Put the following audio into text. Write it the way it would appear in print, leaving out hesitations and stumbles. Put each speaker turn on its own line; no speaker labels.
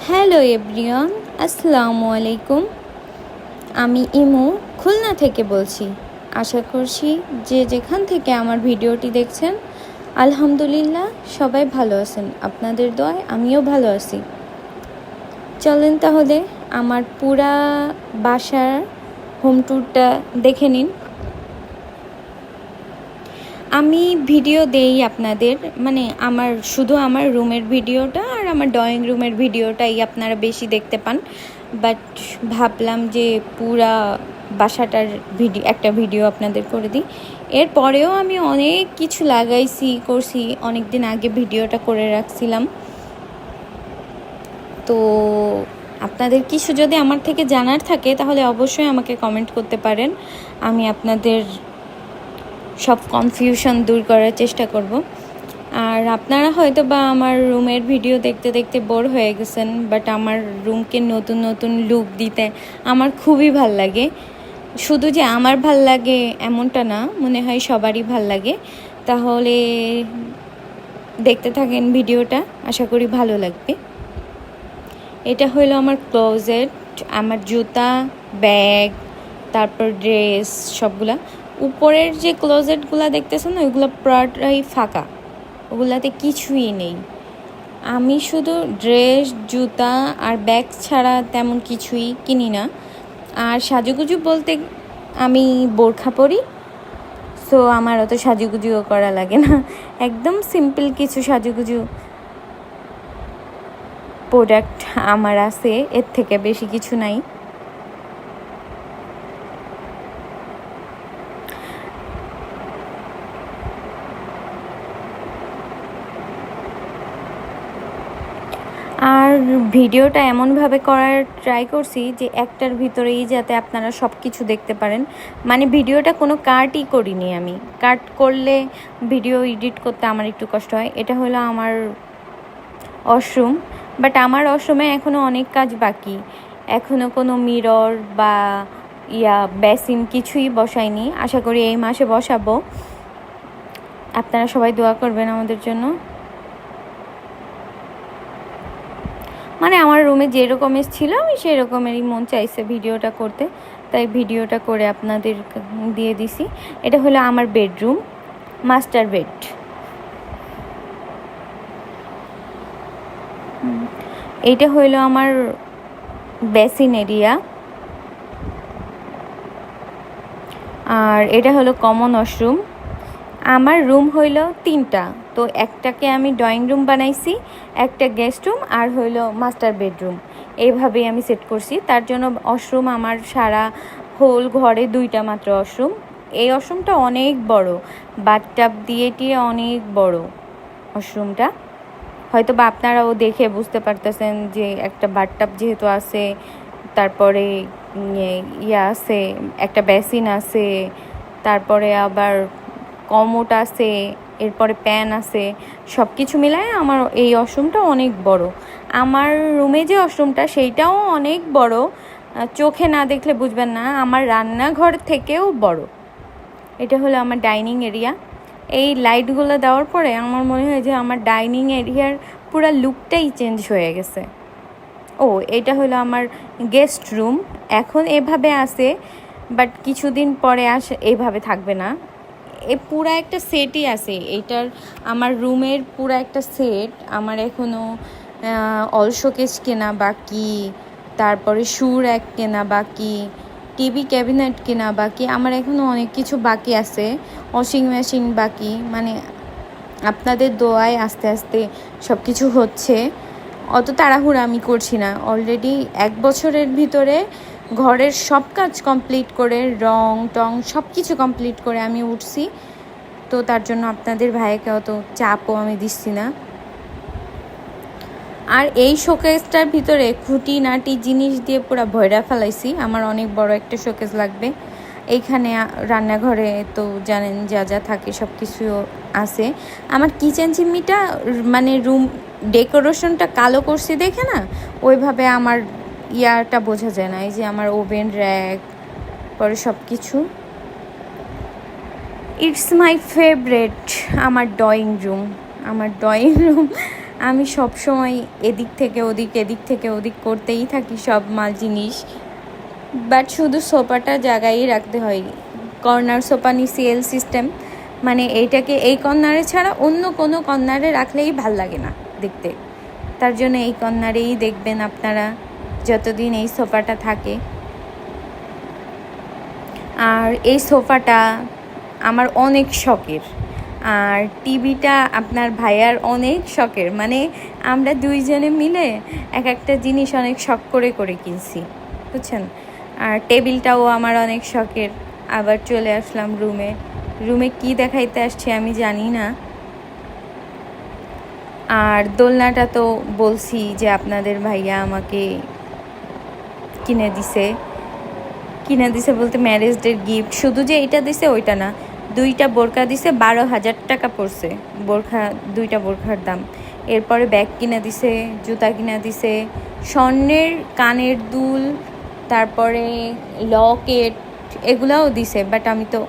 Hello everyone, আসসালামু আলাইকুম। আমি ইমু খুলনা থেকে বলছি। আশা করছি যে যেখান থেকে আমার ভিডিওটি দেখছেন আলহামদুলিল্লাহ সবাই ভালো আছেন। আপনাদের দোয়ায় আমিও ভালো আছি। চলেন তাহলে আমার পুরা বাসার হোম ট্যুরটা দেখে নিন। আমি ভিডিও দেই আপনাদের, মানে শুধু আমার রুমের ভিডিওটা আর আমার ড্রয়িং রুমের ভিডিওটাই আপনারা বেশি দেখতে পান, বাট ভাবলাম যে পুরা বাসাটার একটা ভিডিও আপনাদের করে দিই। এরপরেও আমি অনেক কিছু করছি, অনেক দিন আগে ভিডিওটা করে রাখছিলাম। তো আপনাদের কিছু যদি আমার থেকে জানার থাকে তাহলে অবশ্যই আমাকে কমেন্ট করতে পারেন। আমি আপনাদের সব কনফিউশন দূর করার চেষ্টা করব। আর আপনারা হয়তো বা আমার রুমের ভিডিও দেখতে দেখতে বোর হয়ে গেছেন, বাট আমার রুমকে নতুন নতুন লুক দিতে আমার খুবই ভাল লাগে। শুধু যে আমার ভাল লাগে এমনটা না, মনে হয় সবারই ভাল লাগে। তাহলে দেখতে থাকেন ভিডিওটা, আশা করি ভালো লাগবে। এটা হলো আমার ক্লোজেট, আমার জুতা, ব্যাগ, তারপর ড্রেস সবগুলা। উপরের যে ক্লোজেটগুলো দেখতেছেন না, ওইগুলো পুরাটাই ফাঁকা, ওগুলাতে কিছুই নেই। আমি শুধু ড্রেস, জুতা আর ব্যাগ ছাড়া তেমন কিছুই কিনি না। আর সাজুগুজু বলতে আমি বোরখা পরি, সো আমার অত সাজুগুজুও করা লাগে না। একদম সিম্পল কিছু সাজুগুজু প্রোডাক্ট আমার আছে, এর থেকে বেশি কিছু নাই। আর ভিডিওটা এমনভাবে করার ট্রাই করছি যে একটার ভিতরেই যাতে আপনারা সব কিছু দেখতে পারেন। মানে ভিডিওটা কোনো কাটই করিনি আমি। কাট করলে ভিডিও এডিট করতে আমার একটু কষ্ট হয়। এটা হলো আমার ওয়াশরুম, বাট আমার ওয়াশরুমে এখনও অনেক কাজ বাকি। এখনও কোনো মিরর বা বেসিন কিছুই বসাইনি। আশা করি এই মাসে বসাবো। আপনারা সবাই দোয়া করবেন আমাদের জন্য। মানে আমার রুমে যেরকম ছিল আমি সেই রকমেরই মন চাইছে ভিডিওটা করতে, তাই ভিডিওটা করে আপনাদের দিয়ে দিছি। এটা হলো আমার বেডরুম, মাস্টার বেড। এইটা হইলো আমার বেসিন এরিয়া, আর এটা হলো কমন ওয়াশরুম। আমার রুম হইল 3টা, তো একটাকে আমি ড্রয়িং রুম বানাইছি, একটা গেস্ট রুম, আর হইল মাস্টার বেডরুম। এইভাবেই আমি সেট করছি। তার জন্য ওয়াশরুম আমার সারা হোল ঘরে 2টা মাত্র ওয়াশরুম। এই ওয়াশরুমটা অনেক বড়, বাথটাব দিয়ে অনেক বড় ওয়াশরুমটা। হয়তো বা আপনারাও দেখে বুঝতে পারতেছেন যে একটা বাথটাব যেহেতু আছে, তারপরে আছে, একটা বেসিন আছে, তারপরে আবার কমোড আছে, এরপরে প্যান আছে, সব কিছু মিলায় আমার এই ওয়াশরুমটা অনেক বড়। আমার রুমে যে ওয়াশরুমটা সেইটাও অনেক বড়, চোখে না দেখলে বুঝবেন না, আমার রান্নাঘর থেকেও বড়। এটা হলো আমার ডাইনিং এরিয়া। এই লাইটগুলো দেওয়ার পরে আমার মনে হয় যে আমার ডাইনিং এরিয়ার পুরো লুকটাই চেঞ্জ হয়ে গেছে। ও, এটা হলো আমার গেস্ট রুম। এখন এভাবে আছে, বাট কিছুদিন পরে এইভাবে থাকবে না। পুরা একটা সেটই আছে এইটার। আমার রুমের পুরা একটা সেট। আমার এখনও অল শোকেস কেনা বাকি, তারপরে শু র্যাক কেনা বাকি, টিভি ক্যাবিনেট কেনা বাকি। আমার এখনও অনেক কিছু বাকি আছে, ওয়াশিং মেশিন বাকি। মানে আপনাদের দোয়ায় আস্তে আস্তে সব কিছু হচ্ছে। অত তাড়াহুড়া আমি করছি না। অলরেডি 1 বছরের ভিতরে ঘরের সব কাজ কমপ্লিট করে, রং টং সব কিছু কমপ্লিট করে আমি উঠছি। তো তার জন্য আপনাদের ভাইকে অত চাপও আমি দিচ্ছি না। আর এই শোকেসটার ভিতরে খুঁটিনাটি জিনিস দিয়ে পুরো ভয়রা ফেলাইছি। আমার অনেক বড় একটা শোকেস লাগবে। এইখানে রান্নাঘরে তো জানেন যা যা থাকে সব কিছু আছে। আমার কিচেন চিমনিটা, মানে রুম ডেকোরেশনটা কালো করছি দেখে না, ওইভাবে আমার ইয়াটা বোঝা যায় না। এই যে আমার ওভেন র্যাক, পরে সব কিছু। ইটস মাই ফেভারেট আমার ড্রয়িং রুম। আমি সব সময় এদিক থেকে ওদিক এদিক থেকে ওদিক করতেই থাকি সব মাল জিনিস, বাট শুধু সোফাটা জায়গায় রাখতে হয়। কর্নার সোফা নিছি এল সিস্টেম, মানে এইটাকে এই কর্নারে ছাড়া অন্য কোনো কর্নারে রাখলেই ভাল লাগে না দেখতে। তার জন্য এই কর্নারেই দেখবেন আপনারা যতদিন এই সোফাটা থাকে। আর এই সোফাটা আমার অনেক শখের, আর টিভিটা আপনার ভাইয়ার অনেক শখের, মানে আমরা দুইজনে মিলে এক একটা জিনিস অনেক শখ করে করে কিনছি, বুঝছেন। আর টেবিলটাও আমার অনেক শখের। আবার চলে আসলাম রুমে কি দেখাইতে আসছি আমি জানি না। আর দোলনাটা তো বলছি যে আপনাদের ভাইয়া আমাকে কিনে দিছে বলতে ম্যারেজ ডের গিফট। শুধু যে এটা দিছে ওইটা না, 2টা বোরকা দিছে, 12,000 টাকা পড়ছে বোরখা, 2টা বোরখার দাম। এরপরে ব্যাগ কিনে দিছে, জুতা কিনে দিছে, স্বর্ণের কানের দুল, তারপরে লকেট, এগুলাও দিছে, বাট আমি তো